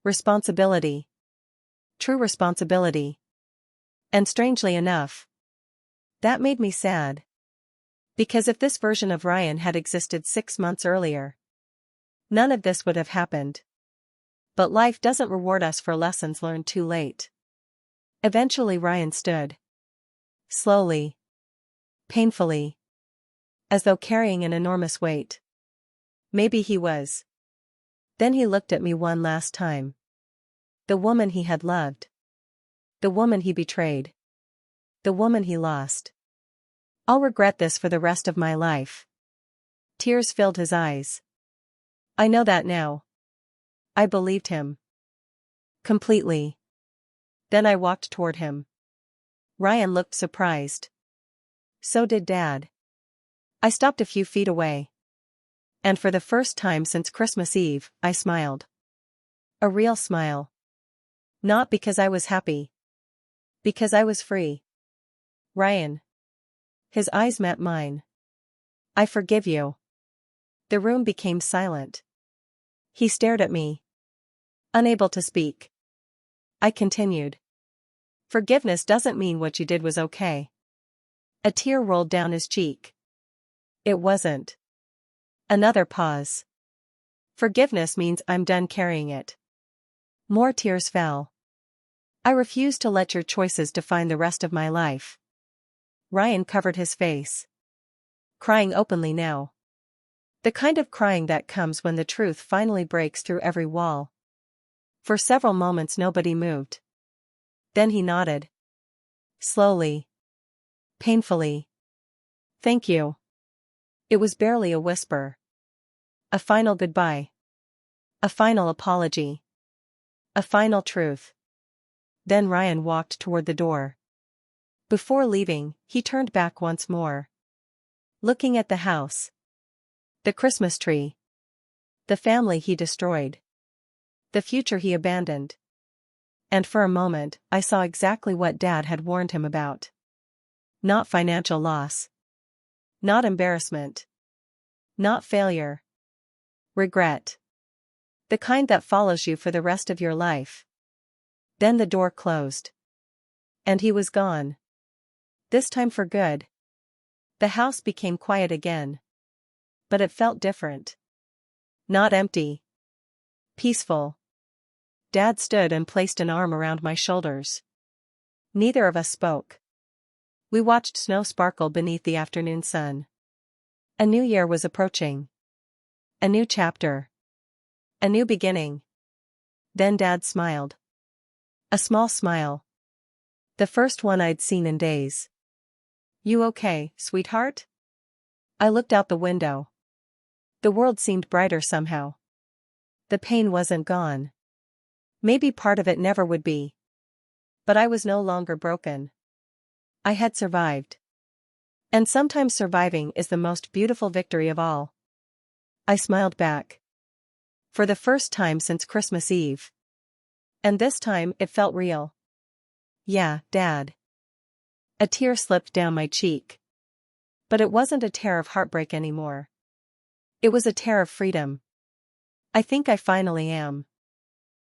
Responsibility. True responsibility. And strangely enough, that made me sad. Because if this version of Ryan had existed 6 months earlier, none of this would have happened. But life doesn't reward us for lessons learned too late. Eventually Ryan stood. Slowly. Painfully. As though carrying an enormous weight. Maybe he was. Then he looked at me one last time. The woman he had loved. The woman he betrayed. The woman he lost. I'll regret this for the rest of my life. Tears filled his eyes. I know that now. I believed him. Completely. Then I walked toward him. Ryan looked surprised. So did Dad. I stopped a few feet away. And for the first time since Christmas Eve, I smiled. A real smile. Not because I was happy. Because I was free. Ryan. His eyes met mine. I forgive you. The room became silent. He stared at me. Unable to speak. I continued. Forgiveness doesn't mean what you did was okay. A tear rolled down his cheek. It wasn't. Another pause. Forgiveness means I'm done carrying it. More tears fell. I refuse to let your choices define the rest of my life. Ryan covered his face. Crying openly now. The kind of crying that comes when the truth finally breaks through every wall. For several moments nobody moved. Then he nodded. Slowly. Painfully. Thank you. It was barely a whisper. A final goodbye. A final apology. A final truth. Then Ryan walked toward the door. Before leaving, he turned back once more. Looking at the house. The Christmas tree. The family he destroyed. The future he abandoned. And for a moment, I saw exactly what Dad had warned him about. Not financial loss. Not embarrassment. Not failure. Regret. The kind that follows you for the rest of your life. Then the door closed. And he was gone. This time for good. The house became quiet again. But it felt different. Not empty. Peaceful. Dad stood and placed an arm around my shoulders. Neither of us spoke. We watched snow sparkle beneath the afternoon sun. A new year was approaching. A new chapter. A new beginning. Then Dad smiled. A small smile. The first one I'd seen in days. "You okay, sweetheart?" I looked out the window. The world seemed brighter somehow. The pain wasn't gone. Maybe part of it never would be. But I was no longer broken. I had survived. And sometimes surviving is the most beautiful victory of all. I smiled back. For the first time since Christmas Eve. And this time it felt real. "Yeah, Dad." A tear slipped down my cheek. But it wasn't a tear of heartbreak anymore. It was a tear of freedom. "I think I finally am."